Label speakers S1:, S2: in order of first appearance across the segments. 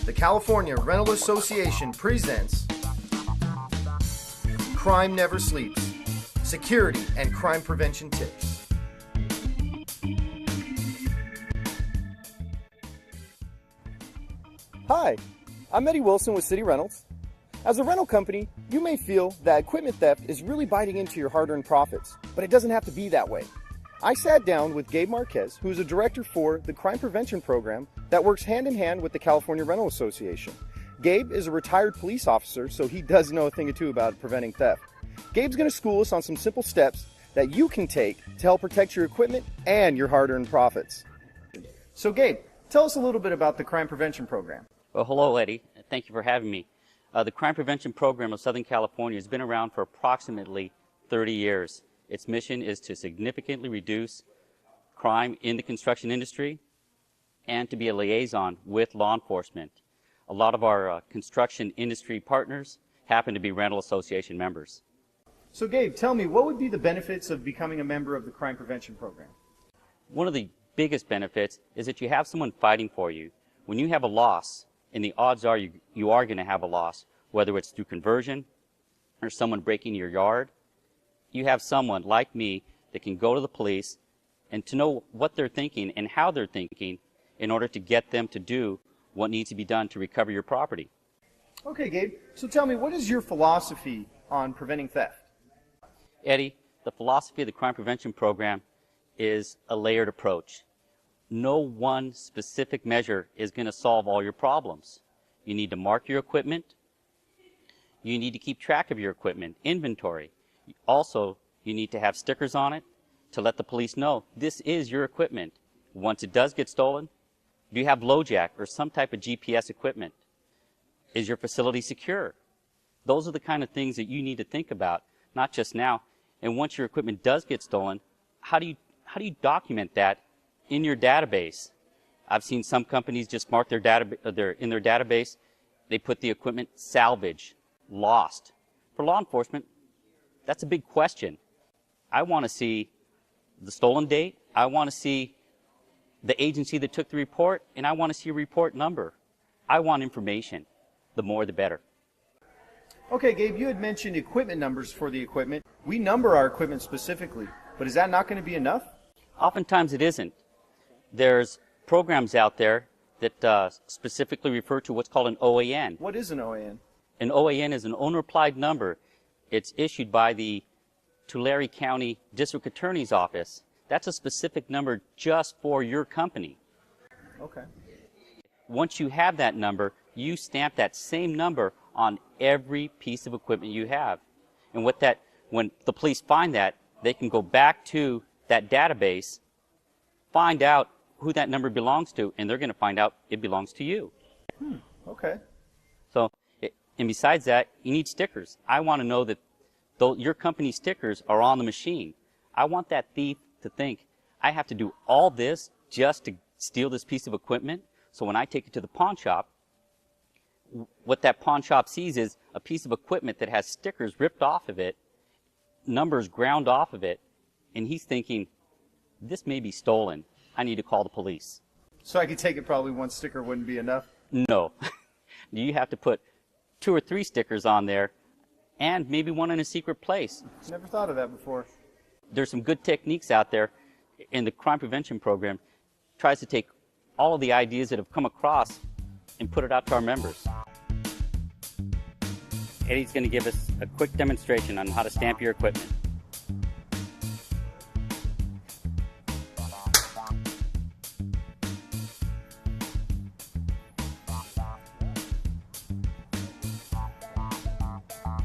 S1: The California Rental Association presents Crime Never Sleeps, Security and Crime Prevention Tips.
S2: Hi, I'm Eddie Wilson with City Rentals. As a rental company, you may feel that equipment theft is really biting into your hard-earned profits, but it doesn't have to be that way. I sat down with Gabe Marquez, who is a director for the Crime Prevention Program that works hand-in-hand with the California Rental Association. Gabe is a retired police officer, so he does know a thing or two about preventing theft. Gabe's going to school us on some simple steps that you can take to help protect your equipment and your hard-earned profits. So Gabe, tell us a little bit about the Crime Prevention Program.
S3: Well, hello, Eddie. Thank you for having me. The Crime Prevention Program of Southern California has been around for approximately 30 years. Its mission is to significantly reduce crime in the construction industry and to be a liaison with law enforcement. A lot of our construction industry partners happen to be rental association members.
S1: So Gabe, tell me, what would be the benefits of becoming a member of the Crime Prevention Program?
S3: One of the biggest benefits is that you have someone fighting for you. When you have a loss, and the odds are you are going to have a loss, whether it's through conversion or someone breaking your yard, you have someone like me that can go to the police and to know what they're thinking and how they're thinking in order to get them to do what needs to be done to recover your property.
S1: Okay, Gabe, so tell me, what is your philosophy on preventing theft?
S3: Eddie, the philosophy of the Crime Prevention Program is a layered approach. No one specific measure is going to solve all your problems. You need to mark your equipment. You need to keep track of your equipment, inventory. Also, you need to have stickers on it to let the police know this is your equipment. Once it does get stolen, do you have LoJack or some type of GPS equipment? Is your facility secure? Those are the kind of things that you need to think about, not just now. And once your equipment does get stolen, how do you document that in your database? I've seen some companies just mark in their database, they put the equipment salvage, lost. For law enforcement, that's a big question. I want to see the stolen date, I want to see the agency that took the report, and I want to see a report number. I want information. The more the better.
S1: Okay, Gabe, you had mentioned equipment numbers for the equipment. We number our equipment specifically, but is that not going to be enough?
S3: Oftentimes it isn't. There's programs out there that specifically refer to what's called an OAN.
S1: What is an OAN?
S3: An OAN is an owner-applied number. It's issued by the Tulare County District Attorney's Office. That's a specific number just for your company.
S1: Okay.
S3: Once you have that number, you stamp that same number on every piece of equipment you have. And when the police find that, they can go back to that database, find out who that number belongs to, and they're going to find out it belongs to you.
S1: Okay.
S3: So, and besides that, you need stickers. I want to know that your company's stickers are on the machine. I want that thief to think, I have to do all this just to steal this piece of equipment. So when I take it to the pawn shop, what that pawn shop sees is a piece of equipment that has stickers ripped off of it, numbers ground off of it, and he's thinking, this may be stolen. I need to call the police.
S1: So I could take it probably one sticker wouldn't be enough?
S3: No. You have to put 2 or 3 stickers on there and maybe one in a secret place.
S1: Never thought of that before.
S3: There's some good techniques out there, and the Crime Prevention Program tries to take all of the ideas that have come across and put it out to our members. Eddie's going to give us a quick demonstration on how to stamp your equipment.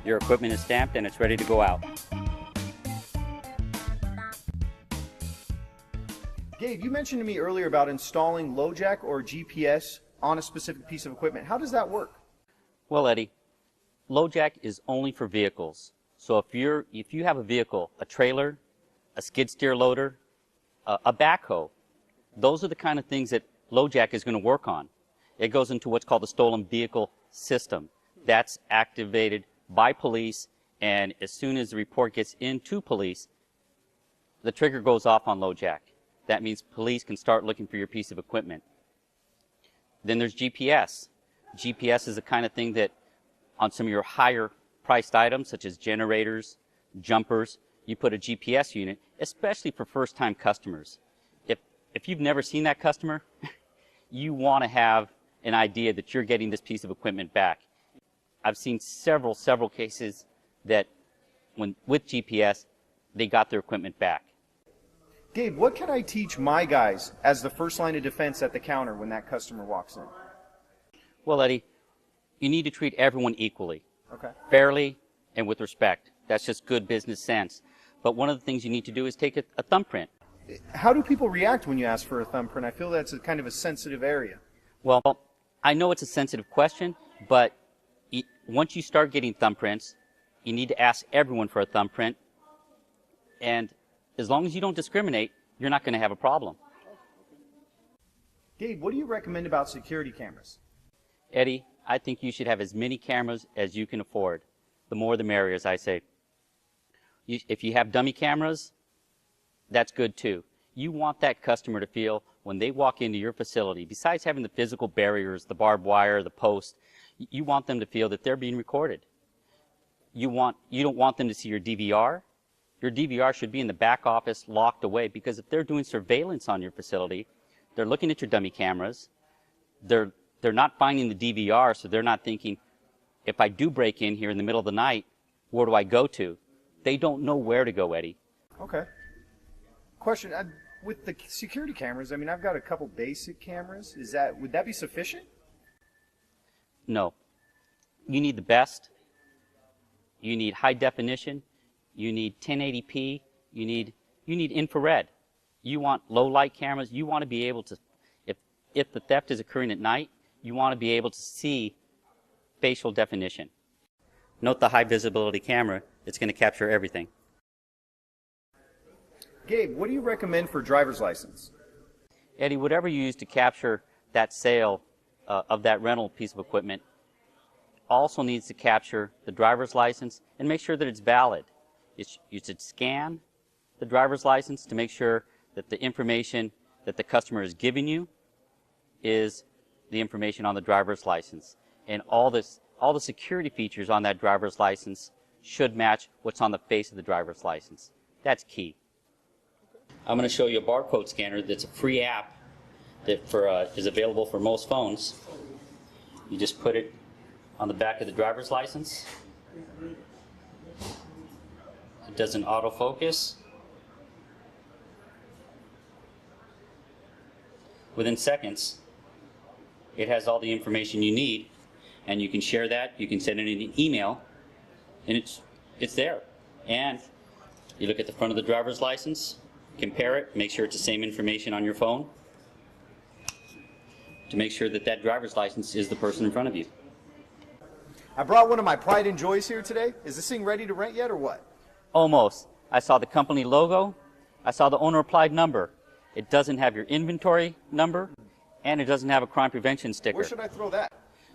S3: Your equipment is stamped and it's ready to go out.
S1: Gabe, you mentioned to me earlier about installing LoJack or GPS on a specific piece of equipment. How does that work?
S3: Well, Eddie, LoJack is only for vehicles. So if you have a vehicle, a trailer, a skid steer loader, a backhoe, those are the kind of things that LoJack is going to work on. It goes into what's called the stolen vehicle system. That's activated by police, and as soon as the report gets into police, the trigger goes off on LoJack. That means police can start looking for your piece of equipment. Then there's GPS. GPS is the kind of thing that on some of your higher priced items, such as generators, jumpers, you put a GPS unit, especially for first-time customers. If you've never seen that customer, you want to have an idea that you're getting this piece of equipment back. I've seen several cases that with GPS, they got their equipment back.
S1: Gabe, what can I teach my guys as the first line of defense at the counter when that customer walks in?
S3: Well, Eddie, you need to treat everyone equally,
S1: Okay.
S3: fairly, and with respect. That's just good business sense. But one of the things you need to do is take a thumbprint.
S1: How do people react when you ask for a thumbprint? I feel that's a kind of a sensitive area.
S3: Well, I know it's a sensitive question, but once you start getting thumbprints, you need to ask everyone for a thumbprint. And as long as you don't discriminate, you're not going to have a problem.
S1: Gabe, what do you recommend about security cameras?
S3: Eddie, I think you should have as many cameras as you can afford. The more the merrier, as I say. If you have dummy cameras, that's good too. You want that customer to feel when they walk into your facility, besides having the physical barriers, the barbed wire, the post, you want them to feel that they're being recorded. You don't want them to see your DVR. Your DVR should be in the back office locked away, because if they're doing surveillance on your facility, they're looking at your dummy cameras. They're not finding the DVR, so they're not thinking, if I do break in here in the middle of the night, where do I go to? They don't know where to go, Eddie.
S1: Okay. Question, with the security cameras, I mean, I've got a couple basic cameras. Would that be sufficient?
S3: No. You need the best. You need high definition. You need 1080p. You need infrared. You want low light cameras. You want to be able to, if the theft is occurring at night, you want to be able to see facial definition. Note the high visibility camera. It's going to capture everything.
S1: Gabe, what do you recommend for driver's license?
S3: Eddie, whatever you use to capture that sale of that rental piece of equipment also needs to capture the driver's license and make sure that it's valid. You should scan the driver's license to make sure that the information that the customer is giving you is the information on the driver's license. And all the security features on that driver's license should match what's on the face of the driver's license. That's key. I'm going to show you a barcode scanner that's a free app that is available for most phones. You just put it on the back of the driver's license. It does an autofocus. Within seconds, it has all the information you need, and you can share that. You can send it in an email, and it's there. And you look at the front of the driver's license, compare it, make sure it's the same information on your phone to make sure that that driver's license is the person in front of you.
S1: I brought one of my pride and joys here today. Is this thing ready to rent yet or what?
S3: Almost. I saw the company logo. I saw the owner applied number. It doesn't have your inventory number, and it doesn't have a crime prevention sticker.
S1: Where should I throw that?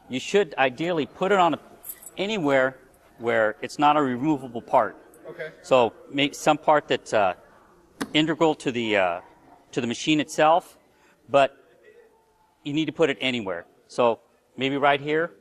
S3: You should ideally put it on anywhere where it's not a removable part.
S1: Okay.
S3: So make some part that's integral to the machine itself, but you need to put it anywhere. So maybe right here.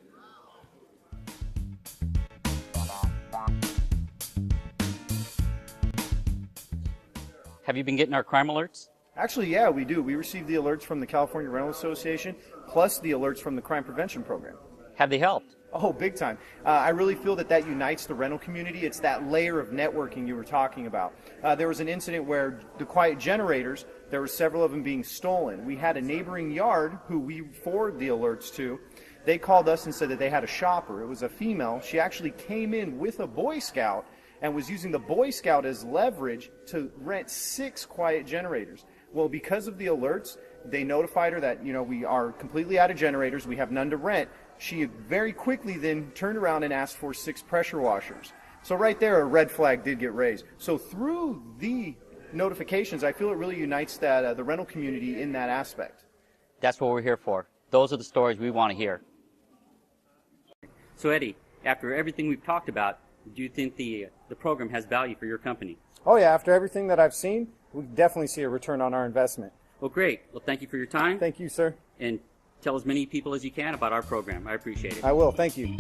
S3: Have you been getting our crime alerts?
S1: Actually, yeah, we do. We receive the alerts from the California Rental Association, plus the alerts from the Crime Prevention Program.
S3: Have they helped?
S1: Oh, big time. I really feel that unites the rental community. It's that layer of networking you were talking about. There was an incident where the quiet generators, there were several of them being stolen. We had a neighboring yard who we forwarded the alerts to. They called us and said that they had a shopper. It was a female. She actually came in with a Boy Scout and was using the Boy Scout as leverage to rent 6 quiet generators. Well, because of the alerts, they notified her that, we are completely out of generators. We have none to rent. She very quickly then turned around and asked for 6 pressure washers. So right there, a red flag did get raised. So through the notifications, I feel it really unites the rental community in that aspect.
S3: That's what we're here for. Those are the stories we want to hear. So Eddie, after everything we've talked about, do you think the program has value for your company?
S2: Oh yeah, after everything that I've seen, we definitely see a return on our investment.
S3: Well, great. Well, thank you for your time.
S2: Thank you, sir.
S3: And tell as many people as you can about our program. I appreciate it.
S2: I will. Thank you.